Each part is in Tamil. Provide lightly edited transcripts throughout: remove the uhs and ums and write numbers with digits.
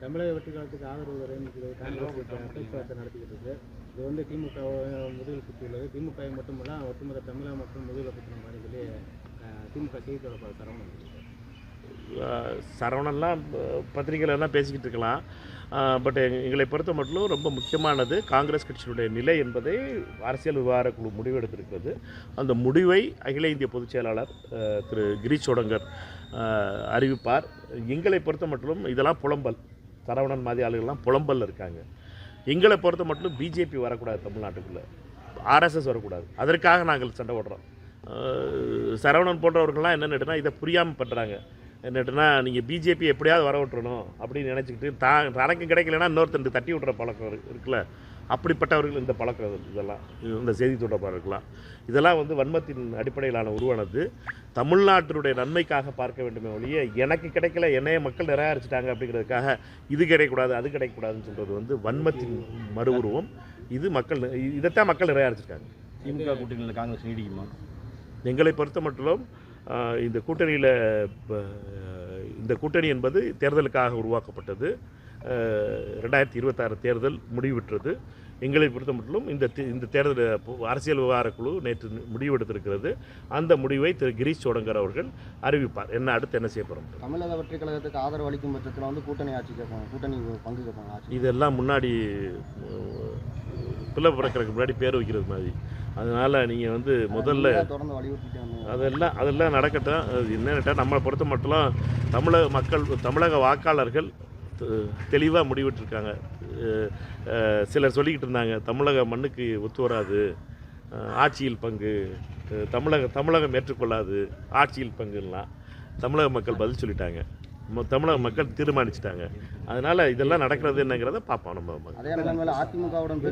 தமிழக வெற்றி காலத்துக்கு ஆதரவு தரேன்னு காங்கிரஸ் பேச்சுவார்த்தை நடத்திக்கிட்டு இருக்கு. இது வந்து திமுக முதுகில் குத்தியுள்ளது. திமுக மட்டுமல்ல ஒட்டுமொத்த தமிழக மக்கள் முதுகில் குத்துற மாதிரி சொல்லி திமுக செய்தி தொடர்பாளர் சரவணன்லாம் பத்திரிகையில் தான் பேசிக்கிட்டு இருக்கலாம். பட் எங்களை பொறுத்த மட்டும் ரொம்ப முக்கியமானது காங்கிரஸ் கட்சியினுடைய நிலை என்பதை அரசியல் விவகார குழு முடிவெடுத்திருக்கிறது. அந்த முடிவை அகில இந்திய பொதுச் செயலாளர் திரு கிரீஷ் சோடங்கர் அறிவிப்பார். எங்களை பொறுத்த மட்டும் இதெல்லாம் புலம்பல், சரவணன் மாதிரி ஆளுகள்லாம் புலம்பல் இருக்காங்க. எங்களை பொறுத்த மட்டும் பிஜேபி வரக்கூடாது, தமிழ்நாட்டுக்குள்ளே ஆர்எஸ்எஸ் வரக்கூடாது. அதற்காக நாங்கள் சண்டை போடுறோம். சரவணன் போன்றவர்கள்லாம் என்னென்னா இதை புரியாமல் பண்ணுறாங்க. என்னட்டுனா நீங்கள் பிஜேபி எப்படியாவது வர விட்டுறணும் அப்படின்னு நினச்சிக்கிட்டு தனக்கு கிடைக்கலன்னா இன்னொருத்தர் தட்டி விட்ற பழக்கம் இருக்குல்ல, அப்படிப்பட்டவர்கள் இந்த பழக்கம் இதெல்லாம் இந்த செய்தி தொடர்பாளர்கள்லாம் இதெல்லாம் வந்து வன்மத்தின் அடிப்படையிலான உருவானது. தமிழ்நாட்டினுடைய நன்மைக்காக பார்க்க வேண்டுமே ஒழிய எனக்கு கிடைக்கல, என்னைய மக்கள் நிராகரிச்சிட்டாங்க அப்படிங்கிறதுக்காக இது கிடைக்கக்கூடாது அது கிடைக்கக்கூடாதுன்னு சொல்கிறது வந்து வன்மத்தின் மறு உருவம். இது மக்கள் இதைத்தான் மக்கள் நிராகரிச்சிருக்காங்க. திமுக கூட்டணியில் காங்கிரஸ் நீடிக்குமா? எங்களை பொறுத்த மட்டும் இந்த கூட்டணியில் இந்த கூட்டணி என்பது தேர்தலுக்காக உருவாக்கப்பட்டது. 2026 தேர்தல் முடிவுற்றது. எங்களை பொறுத்த மட்டும் இந்த தேர்தல் அரசியல் விவகார குழு நேற்று முடிவெடுத்திருக்கிறது. அந்த முடிவை திரு கிரீஷ் சோடங்கர் அவர்கள் அறிவிப்பார். அடுத்து என்ன செய்ய போகிறோம். தமிழக வெற்றி கழகத்துக்கு ஆதரவு அளிக்கும் பட்சத்தில் வந்து கூட்டணி ஆட்சி கேட்பாங்க, கூட்டணி பங்கு கேட்பாங்க. இதெல்லாம் முன்னாடி பிள்ளை பிறக்கிறதுக்கு முன்னாடி பேர் வைக்கிறது மாதிரி. அதனால் நீங்கள் வந்து முதல்ல தொடர்ந்து வலியுறுத்திட்டு அதெல்லாம் நடக்கட்டும். என்னென்னா நம்மளை பொறுத்த மட்டும் தமிழக வாக்காளர்கள் தெளிவாக முடிவிட்டிருக்காங்க. சிலர் சொல்லிக்கிட்டு இருந்தாங்க தமிழக மண்ணுக்கு ஒத்து வராது, ஆட்சியில் பங்கு தமிழகம் ஏற்றுக்கொள்ளாது, ஆட்சியில் பங்குலாம் தமிழக மக்கள் பதில் சொல்லிட்டாங்க. தமிழக மக்கள் தீர்மானிச்சிட்டாங்க. அதனால் இதெல்லாம் நடக்கிறது என்னங்கிறத பார்ப்போம். நம்ம அதிமுகவுடன்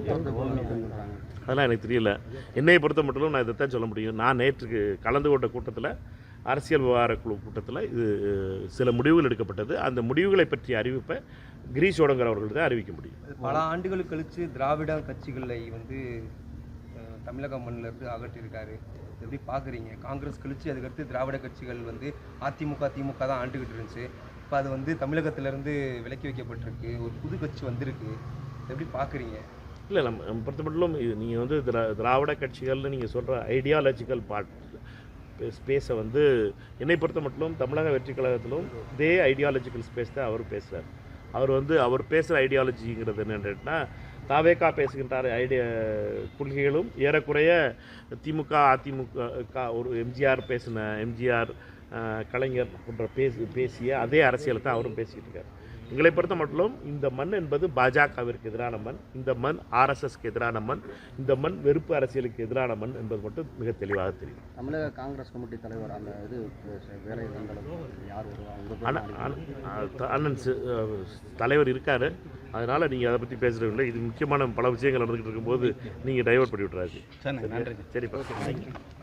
அதெல்லாம் எனக்கு தெரியல. என்னையை பொறுத்த மட்டும் நான் இதைத்தான் சொல்ல முடியும். நான் நேற்றுக்கு கலந்து கொண்ட கூட்டத்தில், அரசியல் விவகார குழு கூட்டத்தில் இது சில முடிவுகள் எடுக்கப்பட்டது. அந்த முடிவுகளை பற்றிய அறிவிப்பை கிரீஷ் சோடங்கர் அவர்கள் தான் அறிவிக்க முடியும். பல ஆண்டுகள் கழித்து திராவிட கட்சிகளை வந்து தமிழக மண்ணிலிருந்து அகற்றியிருக்காரு. எப்படி பார்க்குறீங்க? காங்கிரஸ் கழித்து அதுக்கடுத்து திராவிட கட்சிகள் வந்து திமுக தான் ஆண்டுகிட்டு இருந்துச்சு. இப்போ அது வந்து தமிழகத்திலேருந்து விலக்கி வைக்கப்பட்டிருக்கு, ஒரு புது கட்சி வந்திருக்கு. எப்படி பார்க்குறீங்க? இல்லை, நம்ம பொறுத்த மட்டும் நீங்கள் வந்து திராவிட கட்சிகள்னு நீங்கள் சொல்கிற ஐடியாலஜிக்கல் ஸ்பேஸை வந்து என்னை பொறுத்த மட்டும் தமிழக வெற்றி கழகத்திலும் இதே ஐடியாலஜிக்கல் ஸ்பேஸ் தான் அவர் பேசுகிறார். அவர் பேசுகிற ஐடியாலஜிங்கிறது என்னென்னா தாவேக்கா பேசுகின்ற கொள்கைகளும் ஏறக்குறைய திமுக அதிமுக ஒரு எம்ஜிஆர் கலைஞர் போன்ற பேசிய அதே அரசியலை தான் அவரும் பேசிக்கிட்டு இருக்கார். எங்களை பொறுத்த மட்டும் இந்த மண் என்பது பாஜகவிற்கு எதிரான மண், இந்த மண் ஆர்எஸ்எஸ்க்கு எதிரான மண், இந்த மண் வெறுப்பு அரசியலுக்கு எதிரான மண் என்பது மட்டும் மிக தெளிவாக தெரியும். தமிழக காங்கிரஸ் கமிட்டி தலைவர் அந்த வேலை அண்ணன் தலைவர் இருக்கார். அதனால் நீங்கள் அதை பற்றி பேசுகிறீங்களே, இது முக்கியமான பல விஷயங்கள் நடந்துகிட்டு இருக்கும்போது நீங்கள் டைவர்ட் பண்ணி விட்றாரு. சரிப்பா. சரிப்பா.